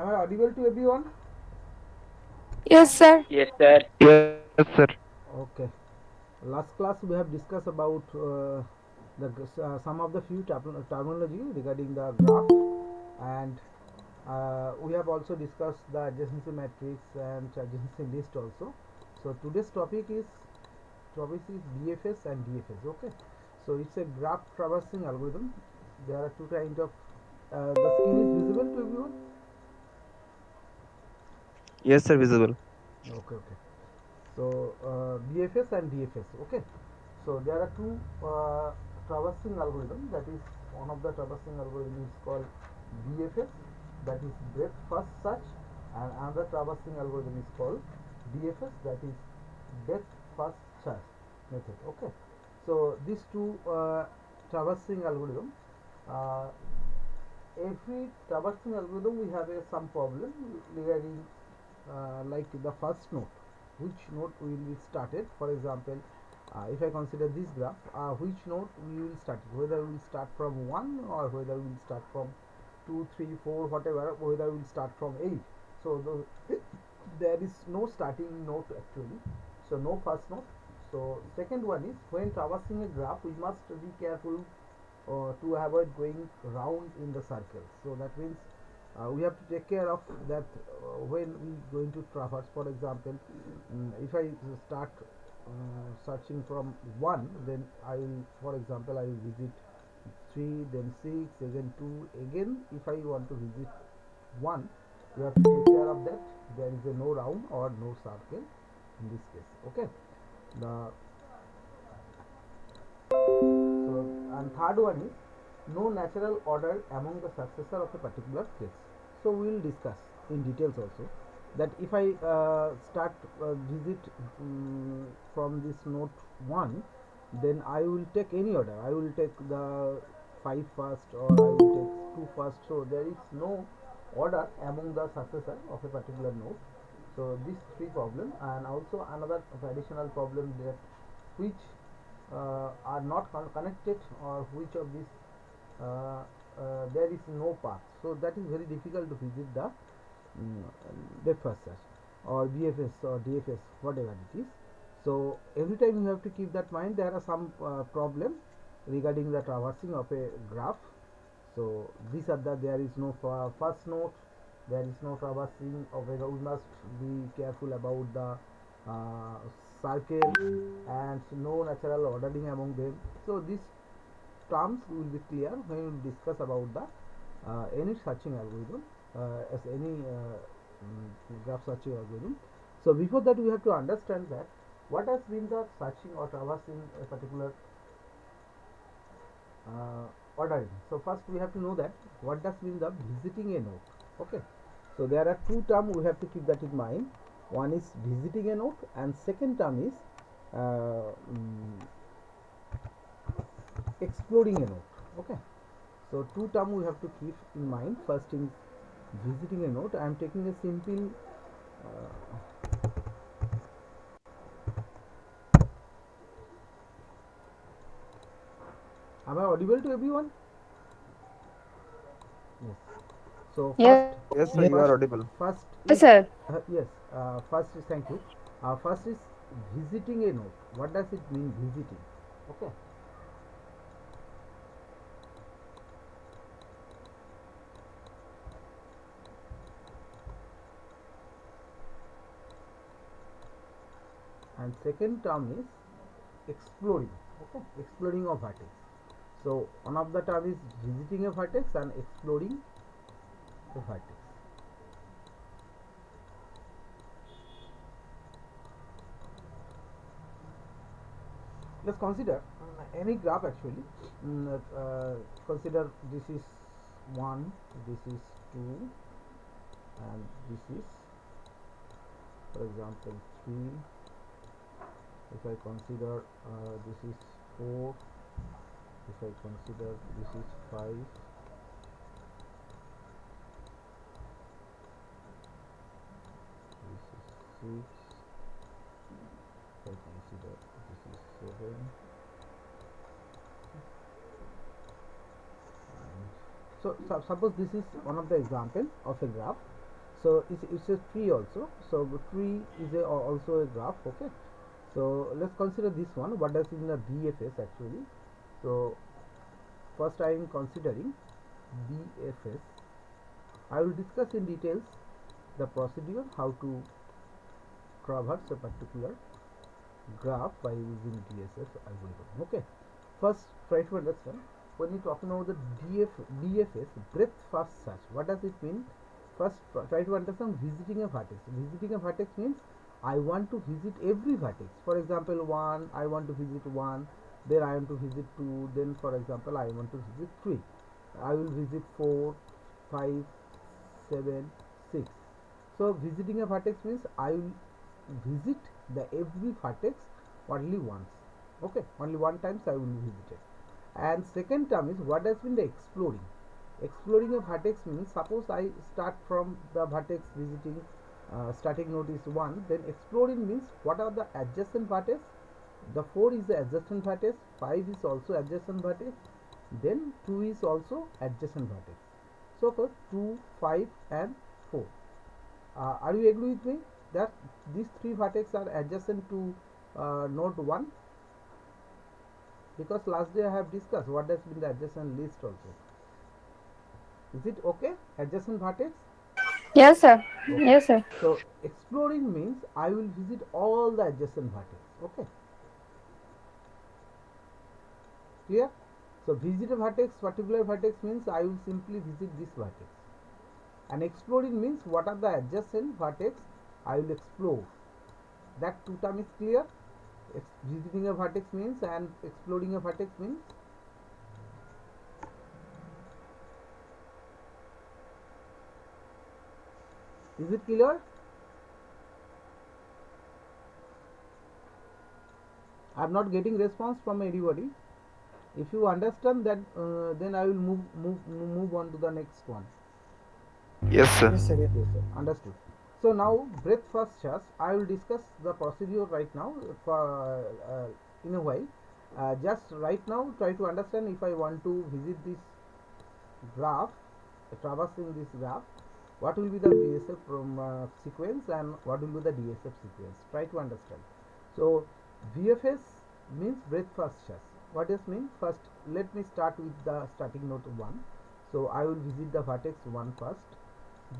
Am I audible to everyone? Yes, sir. Yes, sir. Yes, sir. Okay. Last class we have discussed about some of the few terminology regarding the graph, and we have also discussed the adjacency matrix and adjacency list also. So today's topic is BFS and DFS. Okay. So it's a graph traversing algorithm. There are two kinds of the screen is visible to everyone. Yes, sir. Visible. Okay, okay. So BFS and DFS. Okay. So there are two traversing algorithm. That is, one of the traversing algorithm is called BFS, that is breadth first search, and another traversing algorithm is called DFS, that is depth first search method. Okay. So these two traversing algorithm, uh, every traversing algorithm we have some problem regarding like the first node, which node will be started. For example, if I consider this graph, which node we will start, whether we will start from 1 or whether we will start from 2, 3, 4, whatever, whether we will start from 8. So there is no starting node actually, so no first node. So second one is, when traversing a graph we must be careful to avoid going round in the circle. So that means we have to take care of that when we going to traverse. For example, if I start searching from 1, then I will, for example, I will visit 3, then 6, again 2, again if I want to visit 1, we have to take care of that there is a no round or no circle in this case. Okay. The So, and third one is, no natural order among the successor of a particular case. So we will discuss in details also that if I start visit from this node 1, then I will take any order. I will take the 5 first, or I will take 2 first. So there is no order among the successor of a particular node. So these three problem, and also another additional problem, that which are not connected, or which of these there is no path. So that is very difficult to visit the depth first search or BFS or DFS, whatever it is. So every time you have to keep that mind. There are some problem regarding the traversing of a graph. So these are the, there is no first node, there is no traversing of a, we must be careful about the uh, circle, and no natural ordering among them. So these terms will be clear when we discuss about the any searching algorithm, as any graph searching algorithm. So before that we have to understand that what has been the searching or traversing a particular ordering. So first we have to know that what does mean the visiting a node. Okay. So there are two terms we have to keep that in mind. One is visiting a node, and second term is uh, mm, exploring a node. Okay. So two term we have to keep in mind. First is visiting a node. I am taking a simple am I audible to everyone? Yes. So first, Yes, sir. Yes, sir. You are audible. first Yes, is sir. yes. First is, thank you. First is visiting a node. What does it mean, visiting? Okay. And second term is exploring. Okay. Exploring of vertex. So one of the term is visiting a vertex and exploring a vertex. Let's consider any graph actually. Consider this is 1, this is 2, and this is, for example, 3. If I consider this is 4, if I consider this is 5, this is 6, if I consider this is 7, and so suppose this is one of the example of a graph. So it's a tree also. So the tree is also a graph. Okay, so let's consider this one. What does it mean the BFS actually? So first I am considering BFS. I will discuss in details the procedure how to traverse a particular graph by using DSS algorithm. Okay, first try to understand when you talking about the BFS, breadth first search. What does it mean? First try to understand visiting a vertex. Visiting a vertex means I want to visit every vertex. For example, 1 I want to visit 1, then I want to visit 2, then for example I want to visit 3, I will visit 4, 5, 7, 6. So visiting a vertex means I will visit the every vertex only once. Okay, only one times I will visit it. And second term is what has been the exploring. Exploring a vertex means suppose I start from the vertex visiting, starting node is 1, then exploring means what are the adjacent vertex. The 4 is the adjacent vertex, 5 is also adjacent vertex, then 2 is also adjacent vertex. So for 2, 5 and 4. Are you agree with me that these three vertex are adjacent to node 1? Because last day I have discussed what has been the adjacent list also. Is it okay? Adjacent vertex? Yes, sir. Okay. Yes, sir. So exploring means I will visit all the adjacent vertex. Okay. Clear? So visit a vertex, particular vertex means I will simply visit this vertex. And exploring means what are the adjacent vertex I will explore. That two term is clear. Visiting a vertex means and exploring a vertex means. Is it clear? I am not getting response from anybody. If you understand that, then I will move on to the next one. Yes, sir. Yes, sir. Understood. So now breadth first search. I will discuss the procedure right now for in a while. Just right now, try to understand if I want to visit this graph, traversing this graph, what will be the BSF from sequence and what will be the DSF sequence. Try to understand. So VFS means breadth first search. What does mean? First, let me start with the starting node 1. So I will visit the vertex 1 first.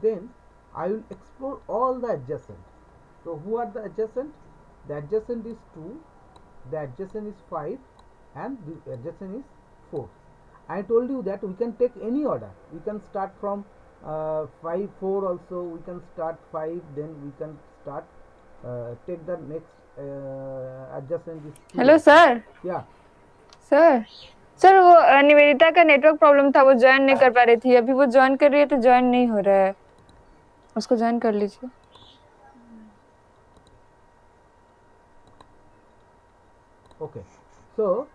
Then I will explore all the adjacent. So who are the adjacent? The adjacent is 2, the adjacent is 5 and the adjacent is 4. I told you that we can take any order. We can start from 5, 4 also, we can start 5, then we can start take the next adjacent is 2 hello also. Sir. Yeah. Sir sir वो निवेदिता का network problem था, वो join नहीं कर पा रही थी. अभी वो ज्वाइन कर रही है तो ज्वाइन नहीं हो रहा है. उसको ज्वाइन कर लीजिए. Okay, so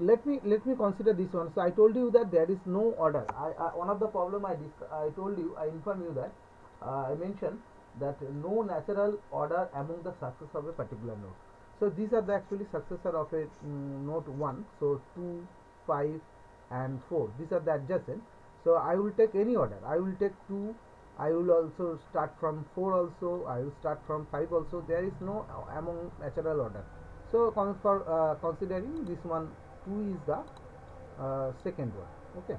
let me consider this one. So I told you that there is no order. One of the problem I told you, I informed you that I mentioned that no natural order among the success of a particular node. So these are the actually successor of a node 1. So 2, 5 and 4, these are the adjacent. So I will take any order. I will take 2, I will also start from 4 also, I will start from 5 also. There is no among natural order. So for considering this one, 2 is the second one. Okay,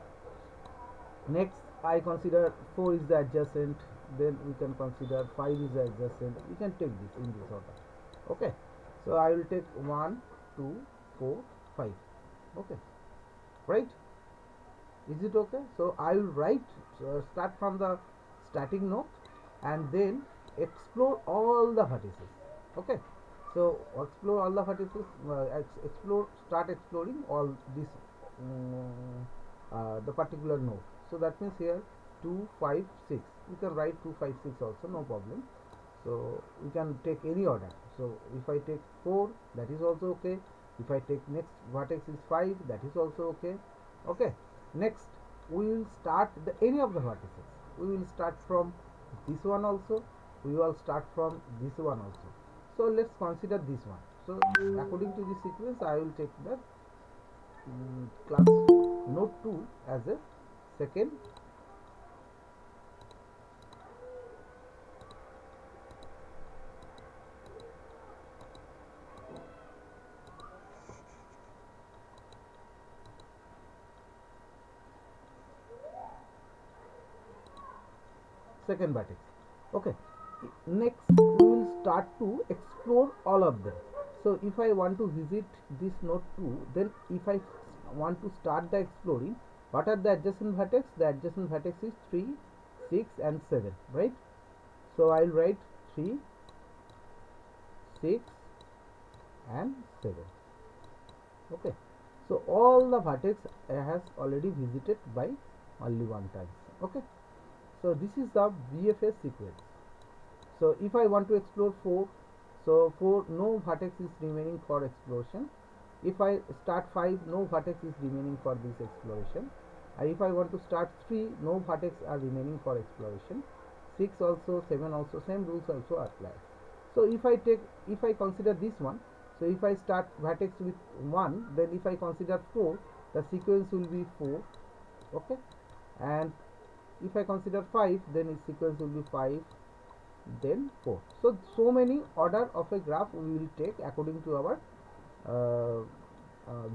next I consider 4 is the adjacent, then we can consider 5 is the adjacent. We can take this in this order. Okay, so I will take 1, 2, 4, 5. Okay, right? Is it okay? So I will write, start from the starting node and then explore all the vertices. Okay, so explore all the vertices, start exploring all this the particular node. So that means here 2, 5, 6. You can write 2, 5, 6 also, no problem. So you can take any order. So if I take 4, that is also okay. If I take next vertex is 5, that is also okay. Okay, next we will start the any of the vertices. We will start from this one also, we will start from this one also. So let's consider this one. So according to the sequence, I will take the class node 2 as a second second vertex. Okay, next we will start to explore all of them. So if I want to visit this node 2, then if I want to start the exploring, what are the adjacent vertex? The adjacent vertex is 3, 6 and 7, right? So I will write 3, 6 and 7. Okay, so all the vertex has already visited by only one time. Okay, so this is the BFS sequence. So if I want to explore 4, so 4, no vertex is remaining for exploration. If I start 5, no vertex is remaining for this exploration. And if I want to start 3, no vertex are remaining for exploration. 6 also, 7 also, same rules also apply. So if I consider this one, so if I start vertex with 1, then if I consider 4, the sequence will be 4. Okay, and if I consider 5, then its sequence will be 5, then 4. So many order of a graph we will take according to our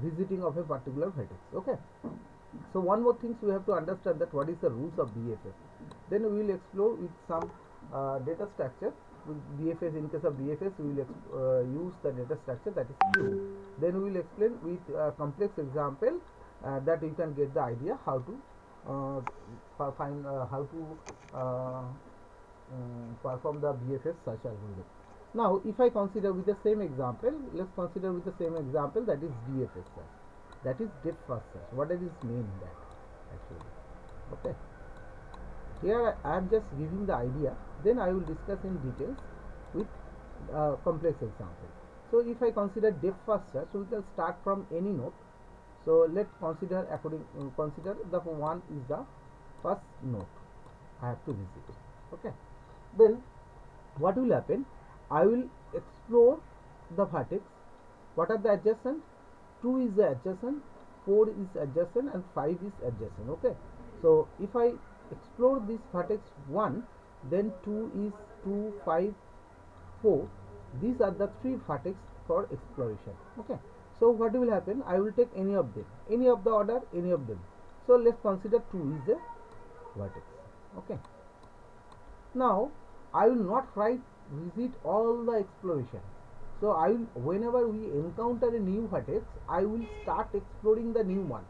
visiting of a particular vertex. Okay, so one more things we have to understand, that what is the rules of BFS. Then we will explore with some data structure. With BFS, in case of BFS, we will use the data structure, that is Q. Then we will explain with a complex example that you can get the idea how to perform the BFS search algorithm. Now if I consider with the same example, let's consider with the same example, that is DFS search, that is depth first search. What does it mean that actually? Okay, here I am just giving the idea, then I will discuss in details with complex example. So if I consider depth first search, so we can start from any node. So let's consider consider the one is the first node I have to visit. Okay, then what will happen? I will explore the vertex. What are the adjacent? 2 is the adjacent, 4 is adjacent and 5 is adjacent. Okay, so if I explore this vertex 1, then 2 is 2, 5, 4. These are the 3 vertex for exploration. Okay, so what will happen? I will take any of them, any of the order, any of them. So let's consider 2 is a vertex. Okay, now I will not write visit all the exploration. So I will, whenever we encounter a new vertex, I will start exploring the new one.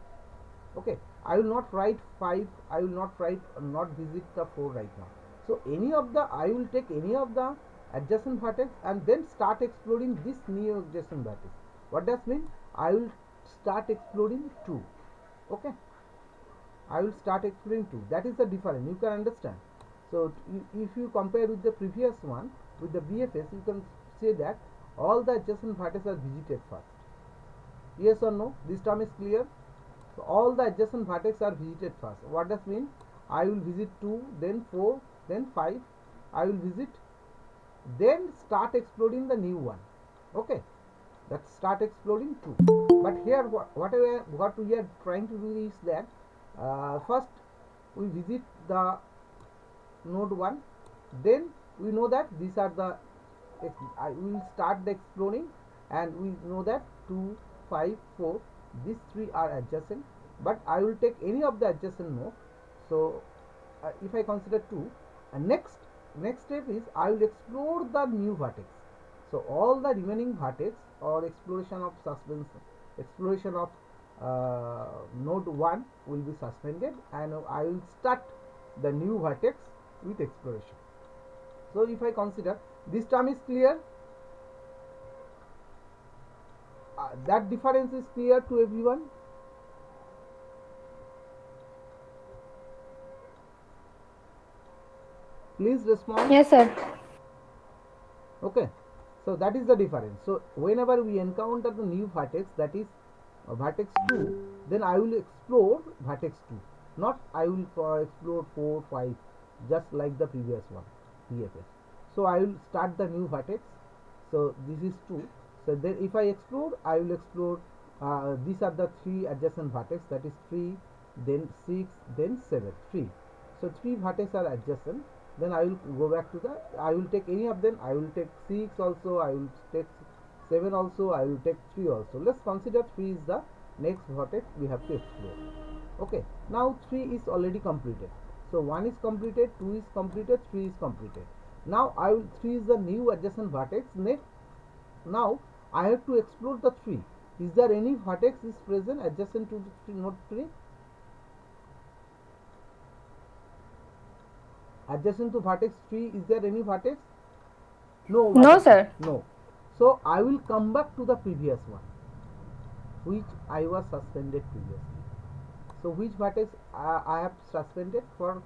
Okay, I will not write 5, I will not write not visit the 4 right now. So any of the, I will take any of the adjacent vertex and then start exploring this new adjacent vertex. What does mean? I will start exploring 2. Okay, I will start exploring 2. That is the difference, you can understand. So if you compare with the previous one, with the BFS, you can say that all the adjacent vertices are visited first. Yes or no? This term is clear. So all the adjacent vertices are visited first. What does mean? I will visit 2, then 4, then 5. I will visit, then start exploring the new one. Okay, let's start exploring 2. But here what we are trying to do is that first we visit the node 1, then we know that these are the we will start the exploring, and we know that 2, 5, 4, these 3 are adjacent, but I will take any of the adjacent node. So if I consider 2, and next step is I will explore the new vertex. So all the remaining vertex or exploration of node 1 will be suspended, and I will start the new vertex with exploration. So if I consider, this term is clear, that difference is clear to everyone. Please respond. Yes, sir. Okay, so that is the difference. So whenever we encounter the new vertex, that is vertex 2, then I will explore vertex 2, not I will explore 4, 5, just like the previous one, BFS. So I will start the new vertex. So this is 2. So then if I explore, I will explore these are the 3 adjacent vertex, that is 3, then 6, then 7, 3. So 3 vertex are adjacent. Then I will go back to the, I will take any of them. I will take 6 also, I will take 7 also, I will take 3 also. Let's consider 3 is the next vertex we have to explore. Okay, now 3 is already completed. So 1 is completed, 2 is completed, 3 is completed. Now 3 is the new adjacent vertex. Now I have to explore the 3. Is there any vertex is present adjacent to the node 3? Adjacent to vertex 3, is there any vertex? No No, vertex. sir. No. So I will come back to the previous one, which I was suspended previously. So which vertex I have suspended for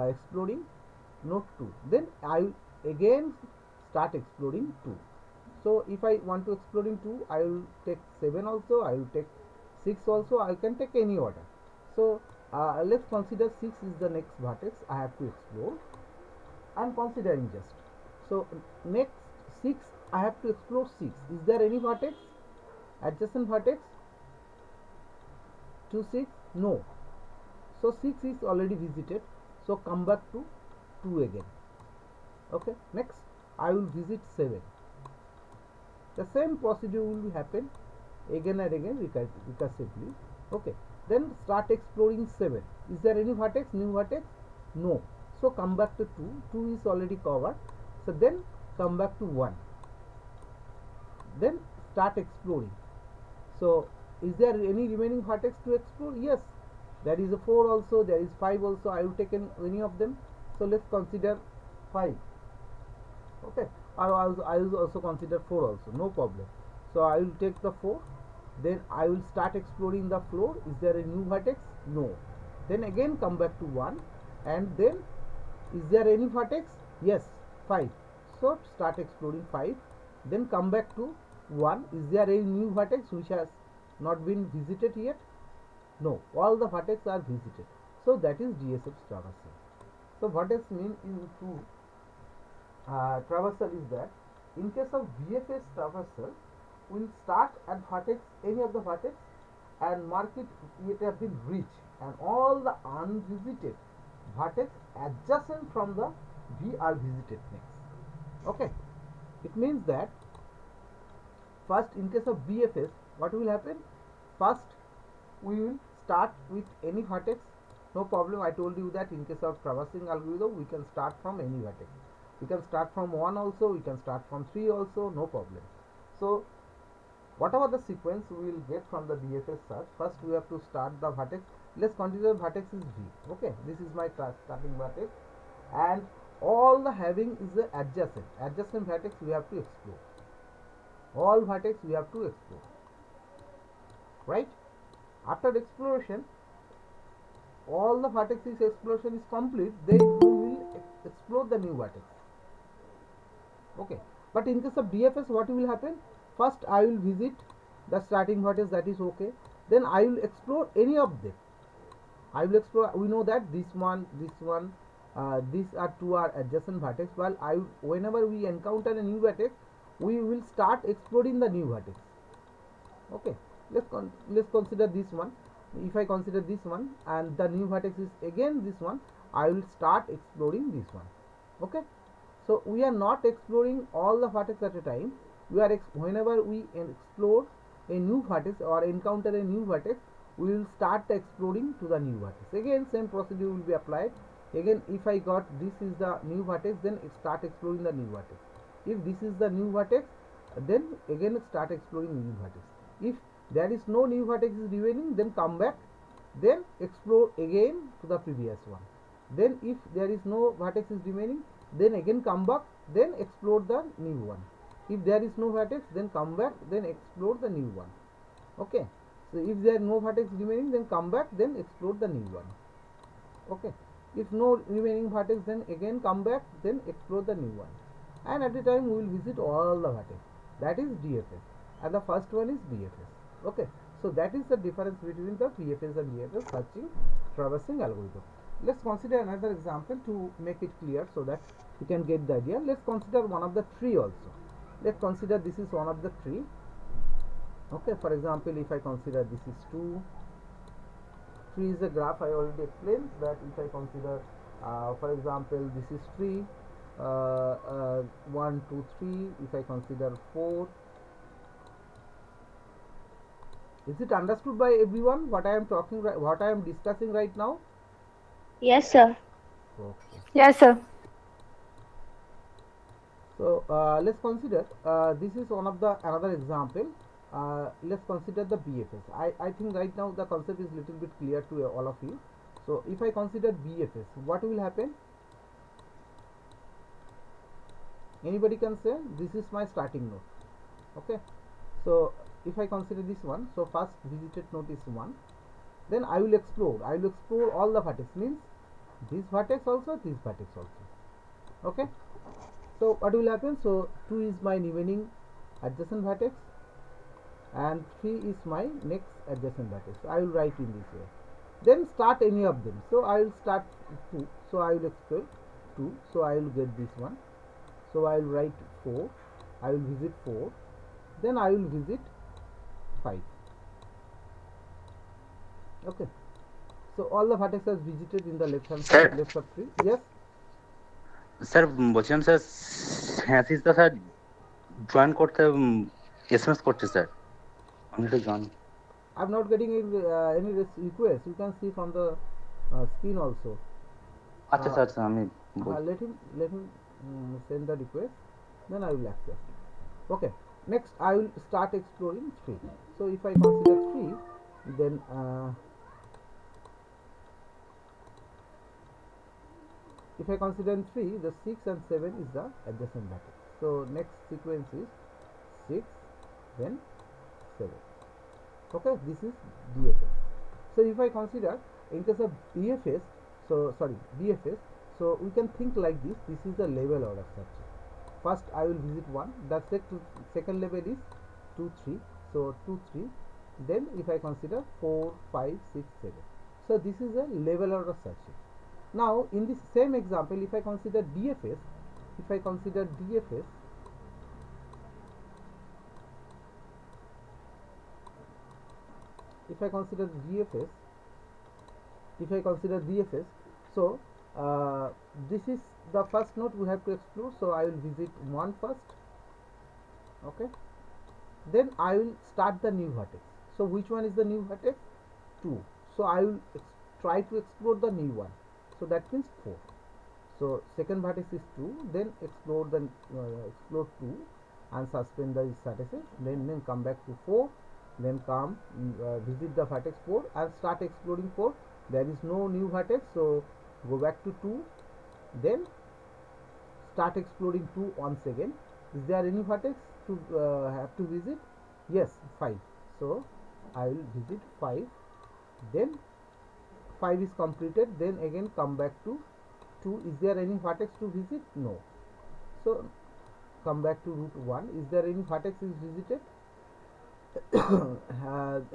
exploring? Node 2. Then I will again start exploring 2. So if I want to exploring 2, I will take 7 also, I will take 6 also, I can take any order. So let's consider 6 is the next vertex I have to explore. I am considering just. So next 6 I have to explore 6. Is there any vertex? Adjacent vertex to 6? No. So 6 is already visited. So come back to 2 again. Okay. Next I will visit 7. The same procedure will happen again and again recursively. Okay. Then start exploring 7. Is there any vertex? New vertex? No. So come back to 2. 2 is already covered. So then come back to 1. Then start exploring. So is there any remaining vertex to explore? Yes. There is a 4 also, there is 5 also. I will take any of them. So let's consider 5. Okay. I will also consider 4 also. No problem. So I will take the 4. Then I will start exploring the floor. Is there a new vertex? No. Then again come back to 1. And then is there any vertex? Yes. 5. So start exploring 5. Then come back to 1. Is there any new vertex which has not been visited yet? No, all the vertex are visited. So that is DSF traversal. So what does mean into traversal is that in case of BFS traversal, we will start at vertex, any of the vertex, and mark it has been reached, and all the unvisited vertex adjacent from the V are visited next. Okay, it means that first in case of BFS, what will happen? First we will start with any vertex. No problem, I told you that in case of traversing algorithm we can start from any vertex. We can start from 1 also, we can start from 3 also, no problem. So whatever the sequence we will get from the BFS search, first we have to start the vertex. Let's consider vertex is V. Okay, this is my starting vertex, and all the having is the adjacent vertex we have to explore. All vertex we have to explore, right? After exploration, all the vertices exploration is complete, then we will explore the new vertex. Okay, but in case of DFS, what will happen? First I will visit the starting vertex, that is okay. Then I will explore any of them. I will explore, we know that this one, these are two are adjacent vertex. While whenever we encounter a new vertex, we will start exploring the new vertex. Okay, let's consider this one. If I consider this one and the new vertex is again this one, I will start exploring this one. Okay, so we are not exploring all the vertex at a time. We are whenever we explore a new vertex or encounter a new vertex, we will start exploring to the new vertex. Again same procedure will be applied. Again, if I got this is the new vertex, then start exploring the new vertex. If this is the new vertex, then again start exploring new vertex. If there is no new vertex is remaining, then come back, then explore again to the previous one. Then if there is no vertex is remaining, then again come back, then explore the new one. If there is no vertex, then come back, then explore the new one. Okay, so if there are no vertex remaining, then come back, then explore the new one. Okay, if no remaining vertex, then again come back, then explore the new one. And at the time we will visit all the vertex. That is DFS, and the first one is BFS. Okay, so that is the difference between the BFS and DFS searching traversing algorithm. Let's consider another example to make it clear so that you can get the idea. Let's consider one of the tree also. Let's consider this is one of the tree. Okay, for example, if I consider this is 2, 3 is a graph. I already explained that if I consider for example this is 3, 1 2 3, if I consider 4. Is it understood by everyone what I am talking, what I am discussing right now? Yes, sir. Okay. Yes, sir. So let's consider this is one of the another example. Let's consider the BFS. I think right now the concept is little bit clear to all of you. So if I consider BFS, what will happen? Anybody can say this is my starting node. Okay. So if I consider this one, so first visited node is 1. Then I will explore. I will explore all the vertex, means this vertex also, this vertex also. Okay. So what will happen? So 2 is my remaining adjacent vertex and 3 is my next adjacent vertex. So I will write in this way. Then start any of them. So I will start 2. So I will explore 2. So I will get this one. So I will write 4. I will visit 4. Then I will visit 5. Okay. So all the vertices visited in the left hand Sir. side, left of 3. Yes. Sir বলছিলাম sir হ্যাসিসটা sir join করতে SMS করছে sir আমি তো join I'm not getting any request. You can see from the screen also. আচ্ছা sir sir আমি Let him send the request. Then I will accept. Okay. Next, I will start exploring 3. So if I consider 3, then if I consider 3, the 6 and 7 is the adjacent vertex. So next sequence is 6, then 7. Okay, this is DFS. So if I consider in case of BFS, BFS, so we can think like this. This is the level order structure. First I will visit 1, the second level is 2 3, so 2 3, then if I consider 4 5 6 7. So this is a level order structure. Now in this same example, if I consider DFS, if I consider DFS, if I consider DFS, so this is the first node we have to explore. So I will visit 1 first. Okay. Then I will start the new vertex. So which one is the new vertex? 2. So I will try to explore the new one. So that means 4. So second vertex is 2. Then explore 2 and suspend the vertices. Then come back to 4. Then come visit the vertex 4 and start exploring 4. There is no new vertex, so go back to 2. Then start exploring 2 once again. Is there any vertex to have to visit? Yes, 5. So I will visit 5. Then 5 is completed. Then again come back to 2. Is there any vertex to visit? No. So come back to root 1. Is there any vertex is visited?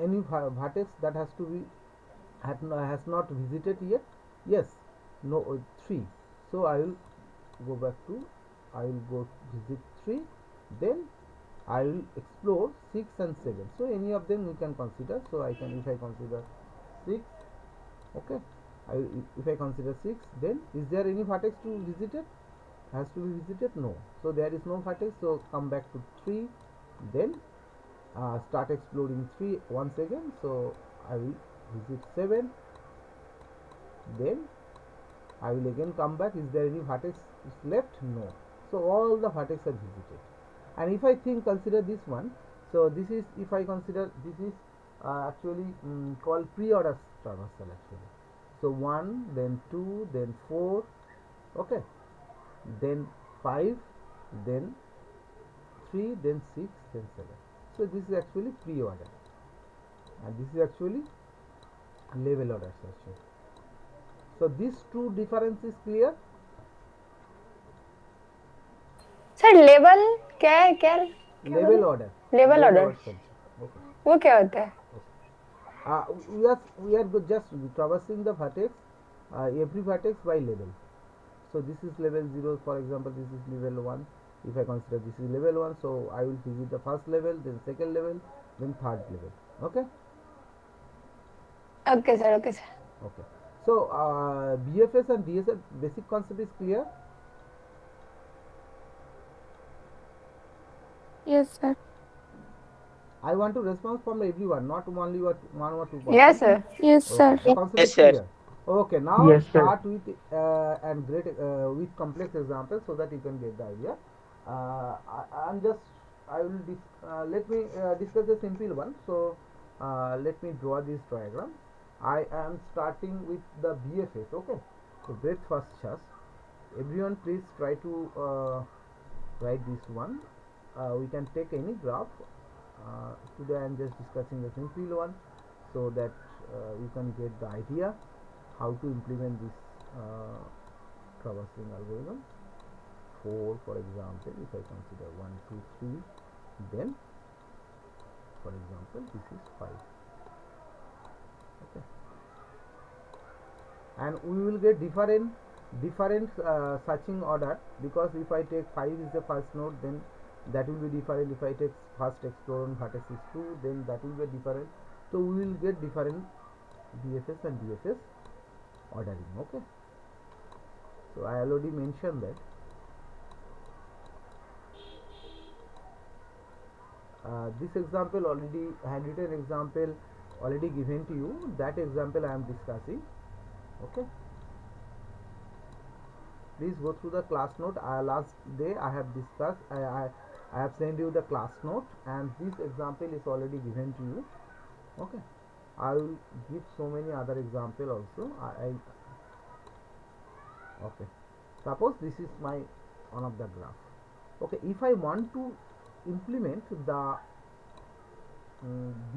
Any vertex that has to be has not visited yet? Yes. No. 3. So I will go back to, I will go visit 3. Then I will explore 6 and 7. So any of them we can consider. So I can, if I consider 6, okay, if I consider 6, then is there any vertex to visited? Has to be visited? No. So there is no vertex. So come back to 3. Then start exploring 3 once again. So I will visit 7. Then I will again come back. Is there any vertex is left? No. So all the vertex are visited. And if I consider this one, so this is, if I consider, this is actually called pre-order traversal actually. So 1, then 2, then 4, okay, then 5, then 3, then 6, then 7. So this is actually pre-order, and this is actually level order structure. So these two difference is clear. Sir level क्या है? क्या Level order. Level order Okay. वो क्या होता है? We are just traversing the vertex, every vertex by level. So this is level 0, for example, this is level 1. If I consider this is level 1, so I will visit the first level, then second level, then third level. Okay. Okay sir. Okay sir. Okay. So BFS and DSF basic concept is clear. Yes sir. I want to response from everyone, not only one or two. Yes sir. Yes Okay. sir. The concept Yes, is sir. clear. Okay, now Yes, sir. start with and great with complex examples so that you can get the idea. I'm just I will let me discuss a simple one. So let me draw this diagram. I am starting with the BFS. Okay, so breadth first chance. Everyone, please try to write this one. We can take any graph. Today I am just discussing the simple one so that you can get the idea how to implement this traversing algorithm. 4 for example, if I consider 1 2 3, then for example this is 5. Okay, and we will get different searching order, because if I take 5 is the first node, then that will be different. If I take first explore on vertex is 2, then that will be different. So we will get different BFS and DFS ordering. Okay, so I already mentioned that this example already, handwritten example already given to you, that example I am discussing. Okay, please go through the class note. Last day I have discussed, I have sent you the class note, and this example is already given to you. Okay, I will give so many other example also. Okay, suppose this is my one of the graph. Okay, if I want to implement the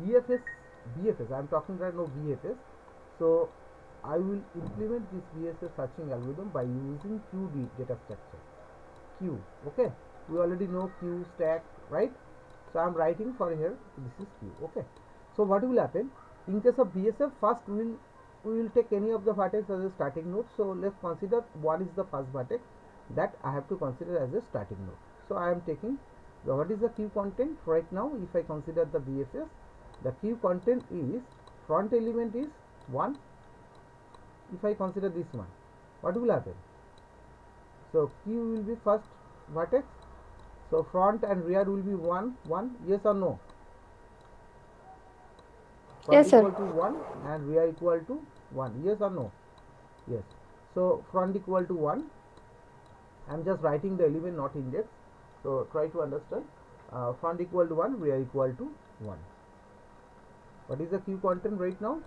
BFS, I am talking right now BFS. So I will implement this BFS searching algorithm by using Q data structure. Q. Okay, we already know Q stack, right? So I am writing for here, this is Q. Okay, so what will happen in case of BSF? First we will take any of the vertex as a starting node. So let's consider 1 is the first vertex that I have to consider as a starting node. So I am taking what is the Q content right now. If I consider the BFS, the Q content is front element is 1. If I consider this one, what will happen? So Q will be first vertex, so front and rear will be 1 1. Yes or no? Front Yes, sir. equal to 1 and rear equal to 1. Yes or no? Yes. So front equal to 1. I am just writing the element, not index. So try to understand. Front equal to 1, rear equal to 1. What is the Q content right now?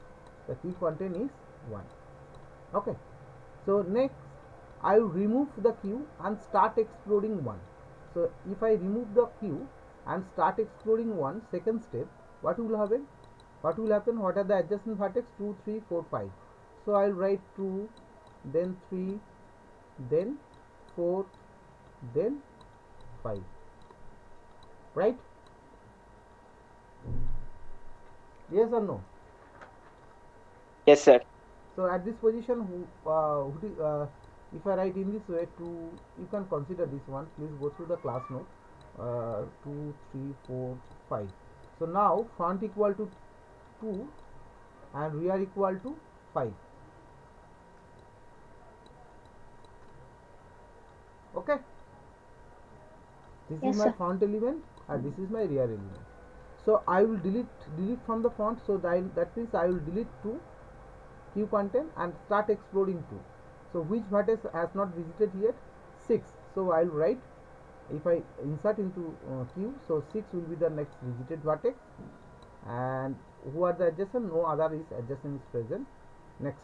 The Q content is 1. Okay. So next I will remove the Q and start exploring 1. So if I remove the Q and start exploring 1, second step, what will happen? What will happen? What are the adjacent vertex? 2 3 4 5. So I will write 2, then 3, then 4, then 5, right? Yes or no? Yes, sir. So at this position, if I write in this way, you can consider this one. Please go through the class note. 2 3 4 5. So now front equal to 2 and rear equal to 5. Okay, this Yes, is my sir. front element and this is my rear element. So I will delete from the front. So that means I will delete 2 Q content and start exploring 2. So which vertex has not visited yet? 6. So I will write, if I insert into Q, so 6 will be the next visited vertex, and who are the adjacent? No other is adjacent is present. Next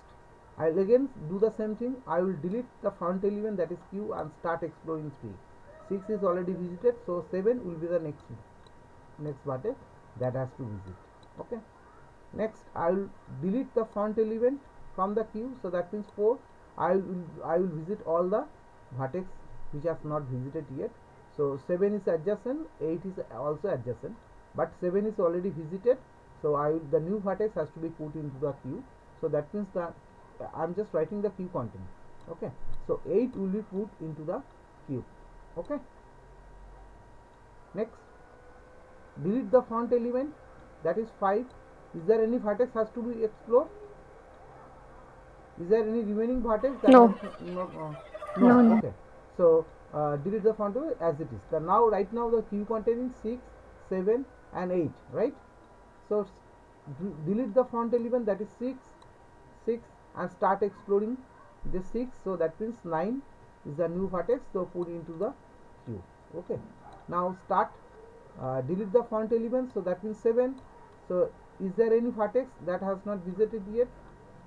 I will again do the same thing. I will delete the front element, that is Q, and start exploring 3. 6 is already visited, so 7 will be the next vertex that has to visit. Okay, next I will delete the front element from the queue, so that means 4. I will visit all the vertex which has not visited yet. So 7 is adjacent, 8 is also adjacent, but 7 is already visited, so the new vertex has to be put into the queue. So that means that I'm just writing the queue content. Okay, so 8 will be put into the queue. Okay, next delete the front element, that is 5. Is there any vertex has to be explored? Is there any remaining vertex that No. has to, no, No, no? no. Okay, so delete the front element as it is. So now right now the queue content is 6 7 and 8, right? So delete the front element, that is 6 6 and start exploring this 6. So that means 9 is the new vertex, so put into the queue. Okay, now start delete the font element, so that means 7. So is there any vertex that has not visited yet?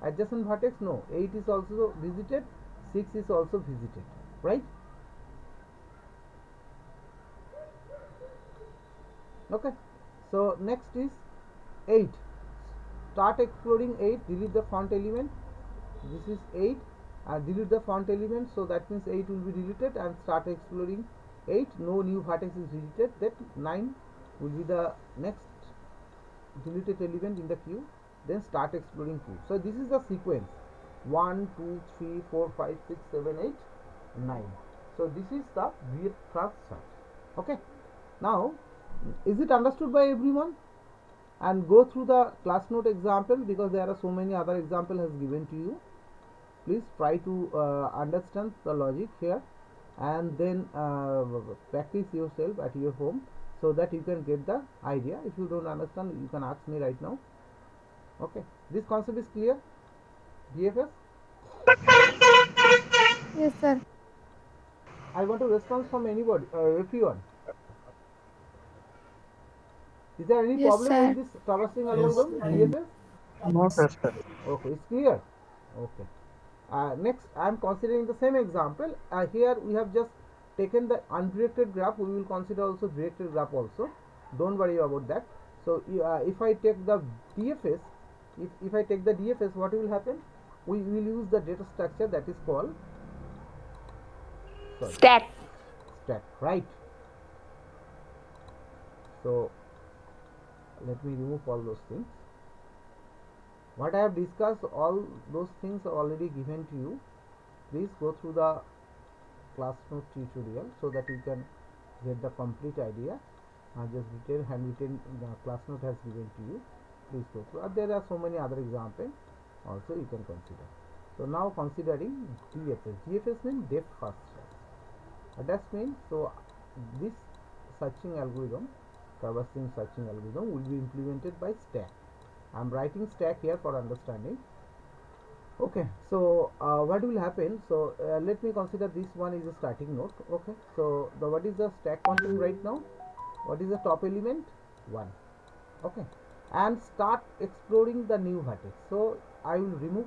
Adjacent vertex? No. 8 is also visited, 6 is also visited, right? Okay, so next is 8. Start exploring 8, delete the font element. This is 8, delete the font element, so that means 8 will be deleted, and start exploring 8. No new vertex is deleted. That 9 will be the next deleted element in the queue. Then start exploring queue. So this is the sequence: 1 2 3 4 5 6 7 8 9. So this is the BF search. Okay, now is it understood by everyone? And go through the class note example, because there are so many other example has given to you. Please try to understand the logic here, and then practice yourself at your home, so that you can get the idea. If you don't understand, you can ask me right now. Okay, this concept is clear? DFS, Yes, sir. I want a response from anybody, everyone. Is there any Yes, problem sir. with this traversing algorithm, DFS? No, sir. Okay, it's clear. Okay, next I am considering the same example. Here we have just taken the undirected graph. We will consider also directed graph also, don't worry about that. So if I take the DFS, if I take the DFS, what will happen? We will use the data structure that is called Stack. stack, right? So let me remove all those things. What I have discussed, all those things are already given to you. Please go through the class note tutorial, so that you can get the complete idea. Just handwritten the class note has given to you. Please go through. There are so many other examples also you can consider. So now considering DFS. DFS means depth first search. That means, so this searching algorithm, traversing searching algorithm, will be implemented by stack. I am writing stack here for understanding. Okay, so what will happen? So let me consider this one is a starting node. Okay, so what is the stack content right now? What is the top element? 1. Okay, and start exploring the new vertex. So I will remove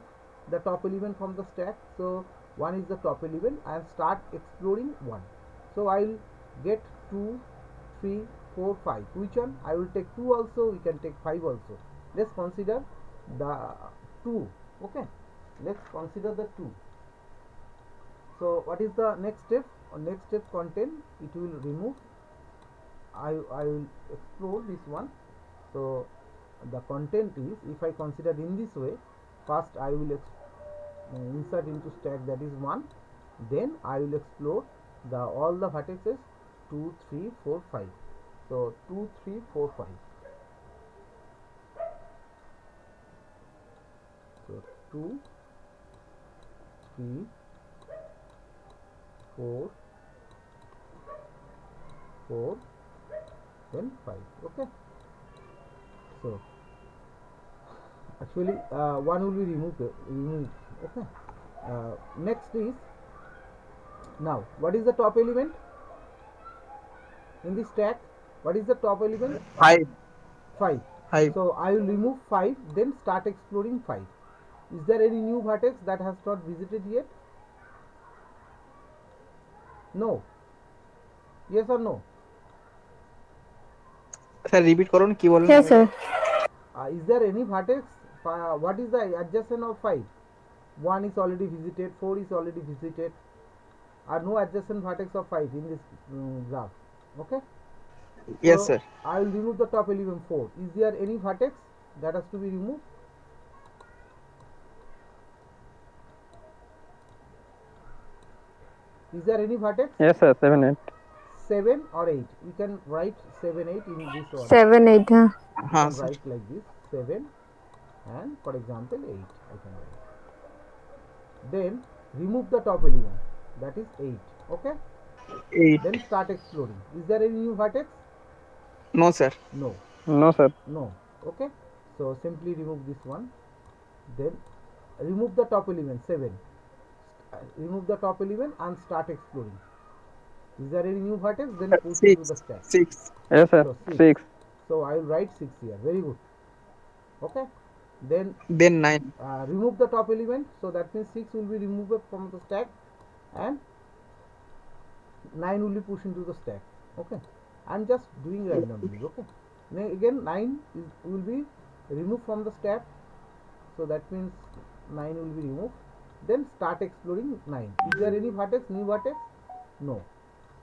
the top element from the stack. So 1 is the top element, and start exploring 1. So I will get 2 3 4 5. Which one? I will take 2 also, we can take 5 also. Let's consider the 2. Okay, let's consider the 2. So what is the next step? Next step content, it will remove. I will explore this one. So the content is, if I consider in this way, first I will insert into stack, that is 1. Then I will explore the all the vertices 2 3 4 5. So 2 3 4 5. So 2 3 4 4 then 5. Okay, so actually 1 will be removed. Okay, next is, now what is the top element in this stack? What is the top element? 5. 5. 5. So I will remove 5, then start exploring 5. Is there any new vertex that has not visited yet? No. Yes or no? Sir repeat করুন কি বললেন? Yes, sir. Is there any vertex? What is the adjacent of 5? 1 is already visited, 4 is already visited. Are no adjacent vertex of 5 in this graph. Okay. Yes, So sir. I will remove the top element 4. Is there any vertex that has to be removed? Is there any vertex? Yes, sir. 7, 8. 7 or 8. We can write 7 8 in this order. 7 8 huh? You हाँ can sir. write like this, 7 and for example 8 I can write. Then remove the top element, that is 8. Okay, 8. then start exploring. Is there any new vertex? No, sir. No. No, sir. No. Okay, so simply remove this one, then remove the top element 7. Remove the top element and start exploring. Is there any new vertex? Then push into the Six. stack. Six. Yes, sir. So 6. 6. So I will write 6 here. Very good. Okay. Then Then 9. remove the top element. So that means 6 will be removed from the stack and 9 will be pushed into the stack. Okay. I'm just doing randomly. Okay. Then again 9 will be removed from the stack. So that means 9 will be removed. Then start exploring 9. Is there any vertex? New vertex? No.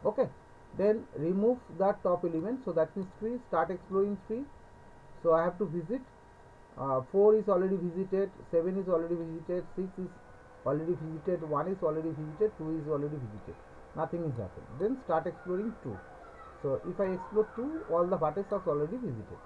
Okay. Then remove the top element. So that means 3. Start exploring 3. So I have to visit. 4 is already visited. 7 is already visited. 6 is already visited. 1 is already visited. 2 is already visited. Nothing is happened. Then start exploring 2. So if I explore 2, all the vertices are already visited.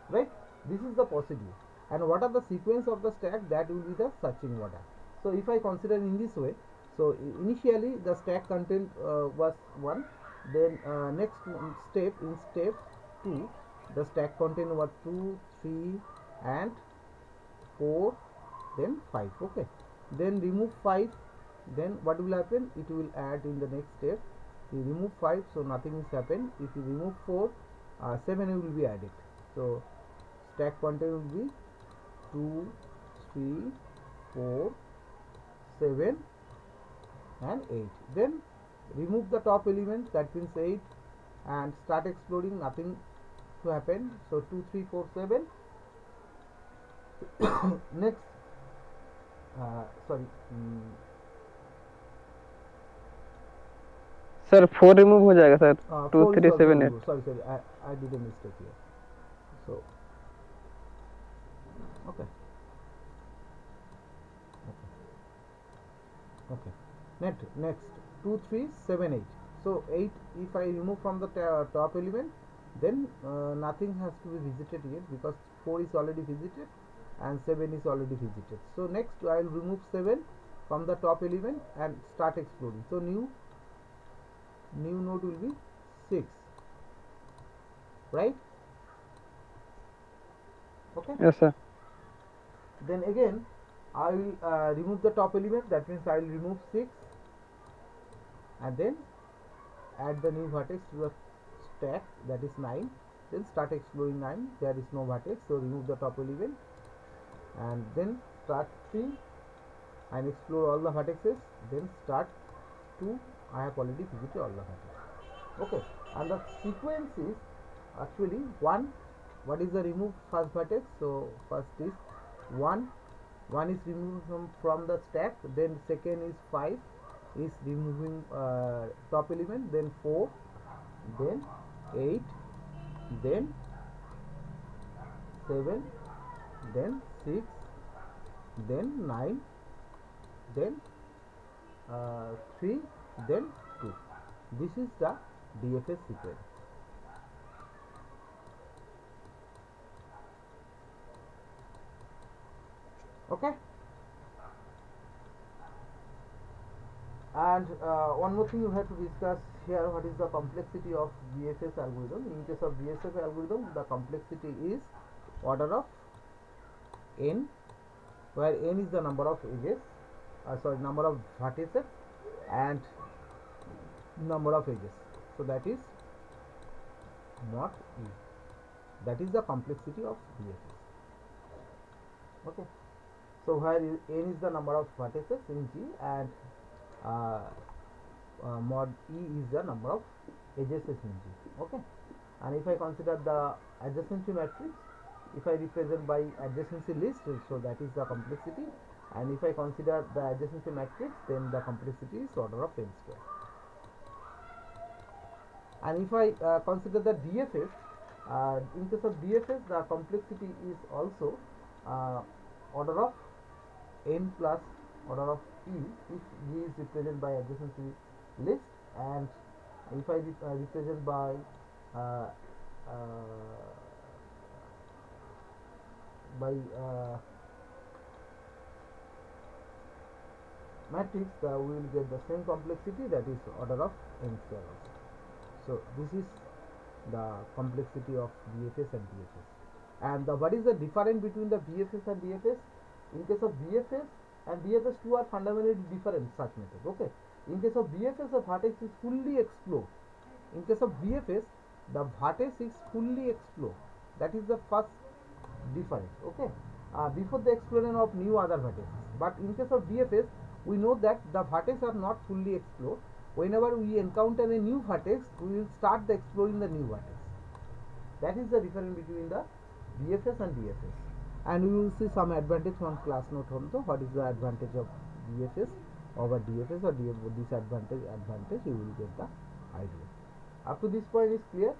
Right? This is the procedure. And what are the sequence of the stack? That will be the searching order. So if I consider in this way, so initially the stack content was 1. Then next step, in step 2, the stack content was 2, 3 and 4, then 5. Okay. Then remove 5. Then what will happen? It will add in the next step. You remove 5, so nothing is happened. If you remove 4, 7 will be added. So stack content will be 2, 3, 4, 7 and 8. Then remove the top element, that means 8, and start exploring. Nothing to happen. So 2, 3, 4, 7. Next, sorry. Sir 4 remove हो जाएगा sir. 2 4 is 3 also 7 8. removed. Sorry, I did a mistake here. So okay. Okay. Next 2, 3, 7, 8. So 8, if I remove from the top element, then nothing has to be visited here because 4 is already visited and 7 is already visited. So next I will remove 7 from the top element and start exploring. So new node will be 6. Right? Okay. Yes, sir. Then again I will remove the top element, that means I will remove 6 and then add the new vertex to the stack, that is 9. Then start exploring 9. There is no vertex, so remove the top element and then start 3 and explore all the vertices. Then start 2. I have already visited all the vertices. Okay. And the sequence is actually 1. What is the remove first vertex? So first is 1 is removed from the stack. Then second is 5 is removing top element. Then 4, then 8, then 7, then 6, then 9, then 3, then 2. This is the DFS sequence. Okay. And one more thing you have to discuss here, what is the complexity of BFS algorithm. In case of BFS algorithm, the complexity is order of n, where n is the number of edges, number of vertices and number of edges. So that is mod e. That is the complexity of BFS. Okay. So where n is the number of vertices in G and mod e is the number of edges in G. Okay. And if I consider the adjacency matrix, if I represent by adjacency list, so that is the complexity. And if I consider the adjacency matrix, then the complexity is order of n square. And if I consider the DFS, in case of DFS, the complexity is also order of n plus order of e if G is represented by adjacency list, and if I represent by matrix, we will get the same complexity, that is order of n square also. So this is the complexity of BFS and DFS. And what is the difference between the BFS and DFS? In case of BFS, and DFS2 are fundamentally different such methods. Okay, in case of BFS, the vertex is fully explored. In case of BFS, the vertex is fully explored. That is the first difference. Okay, before the exploration of new other vertices. But in case of DFS, we know that the vertex are not fully explored. Whenever we encounter a new vertex, we will start the exploring the new vertex. That is the difference between the BFS and DFS. And we will see some advantage on class note also. What is the advantage of BFS over DFS or disadvantage, advantage, you will get the idea. Up to this point is clear?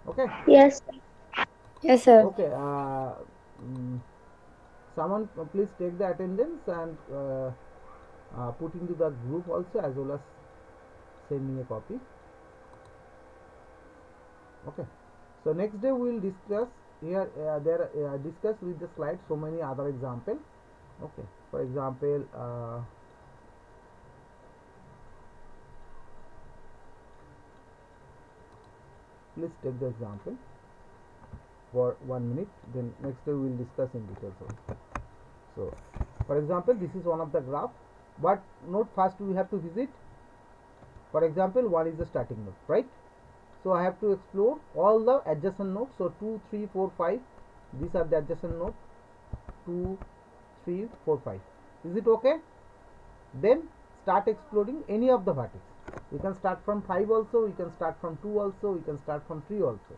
Okay. Yes. Yes, sir. Okay. Someone please take the attendance and put into the group also, as well as send me a copy. Okay. So next day we will discuss here. Discuss with the slide so many other example. Okay. For example, please take the example for 1 minute. Then next day we will discuss in details also. So, for example, this is one of the graph. But note first we have to visit. For example, one is the starting node, right? So I have to explore all the adjacent nodes. So 2, 3, 4, 5. These are the adjacent nodes. 2, 3, 4, 5. Is it okay? Then start exploring any of the vertex. We can start from 5 also. We can start from 2 also. We can start from 3 also.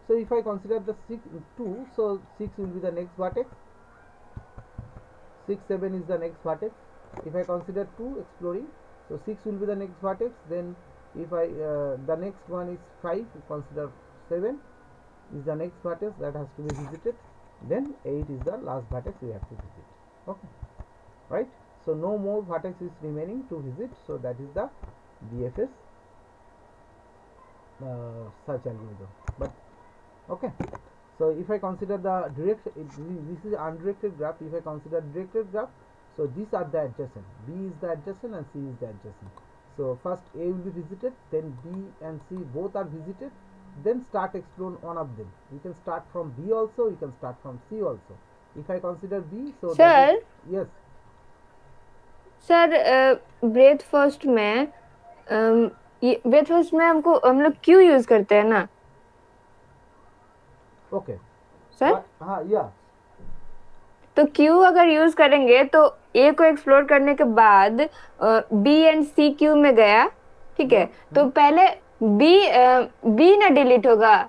So if I consider the 2, so 6 will be the next vertex. 6, 7 is the next vertex. If I consider 2 exploring, so 6 will be the next vertex. Then if I the next one is 5, consider 7 is the next vertex that has to be visited. Then 8 is the last vertex we have to visit. Okay, right? So no more vertex is remaining to visit. So that is the DFS search algorithm. But okay, so if I consider the direct, this is undirected graph. If I consider directed graph, so these are the adjacent. B is the adjacent and C is the adjacent. So first A will be visited, then B and C both are visited. Then start explore one of them. You can start from B also. You can start from C also. If I consider B, so Sir? Yes. Sir breath first में breath first में हम लोग Q use करते हैं ना Okay. Sir हाँ, yeah. तो Q अगर यूज करेंगे तो ए को एक्सप्लोर करने के बाद बी एंड सी क्यू में गया, ठीक है? तो पहले बी ना डिलीट होगा,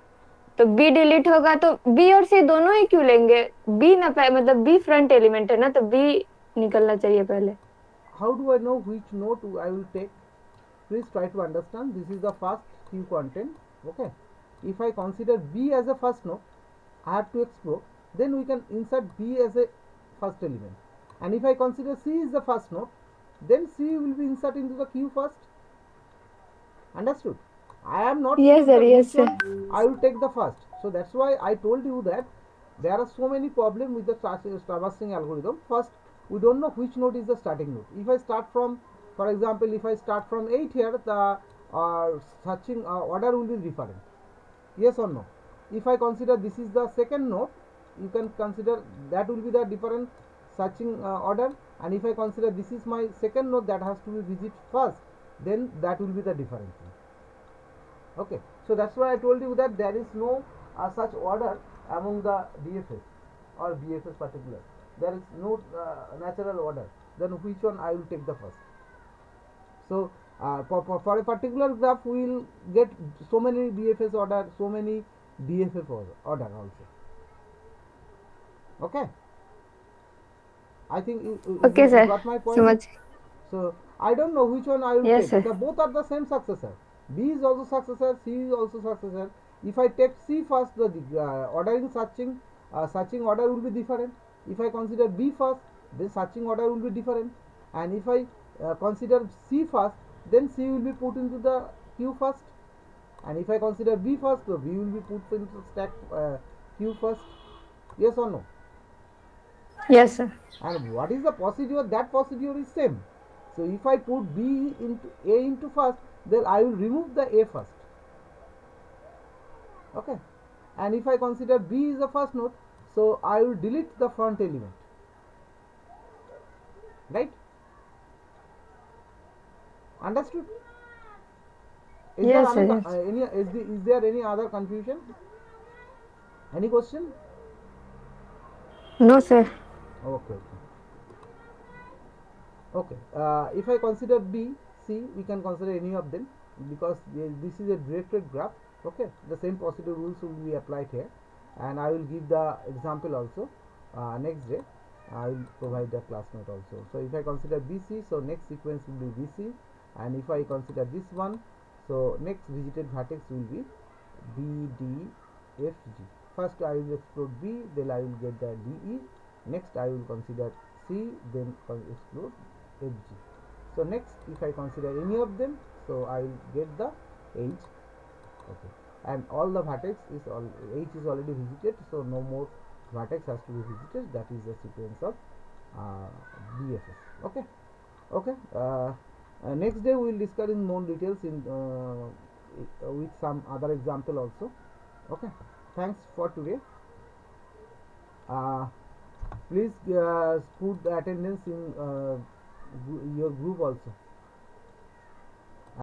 तो बी डिलीट होगा तो बी और सी दोनों ही क्यों लेंगे? बी ना मतलब बी फ्रंट एलिमेंट है ना, तो बी निकलना चाहिए पहले. How do I know which node I will take? Please try to understand. This is the first queue content. Okay. If I consider B as a first node, I have to explore. Then we can insert B as a first element. And if I consider C is the first node, then C will be inserted into the queue first. Understood? I am not Yes, sure sir. that Yes, which sir. one I will take the first. So that's why I told you that there are so many problems with the traversing algorithm. First, we don't know which node is the starting node. If I start from, for example, if I start from 8 here, the searching order will be different. Yes or no? If I consider this is the second node, you can consider that will be the different searching order. And if I consider this is my second node that has to be visit first, then that will be the different thing. Okay, so that's why I told you that there is no such order among the DFS or BFS particular. There is no natural order. Then which one I will take the first? So for a particular graph, we will get so many BFS order, so many DFS order also. Okay. I think you Okay, sir. got my point. समझ. So I don't know which one I will Yes, take. sir. Both are the same successor. B is also successor. C is also successor. If I take C first, the ordering searching order will be different. If I consider B first, then searching order will be different. And if I consider C first, then C will be put into the queue first. And if I consider B first, so B will be put into stack queue first. Yes or no? Yes, sir. And what is the procedure? That procedure is same. So if I put B into A into first, then I will remove the A first. Okay. And if I consider B is the first node, so I will delete the front element. right? Understood? Yes, sir, there yes. is there any other confusion? Any question? No, sir. Okay, okay. Okay, if I consider B, C, we can consider any of them because this is a directed graph. Okay, the same procedure rules will be applied here, and I will give the example also next day. I will provide the class note also. So if I consider BC, so next sequence will be BC, and if I consider this one, so next visited vertex will be B, D, F, G. First I will explore B, then I will get the DE. Next I will consider C, then explore FG. So next if I consider any of them, so I will get the H. Okay, and all the vertex is all H is already visited, so no more vertex has to be visited. That is the sequence of BFS. Okay, okay. Next day we will discuss in more details in with some other example also. Okay, thanks for today. Please put the attendance in your group also.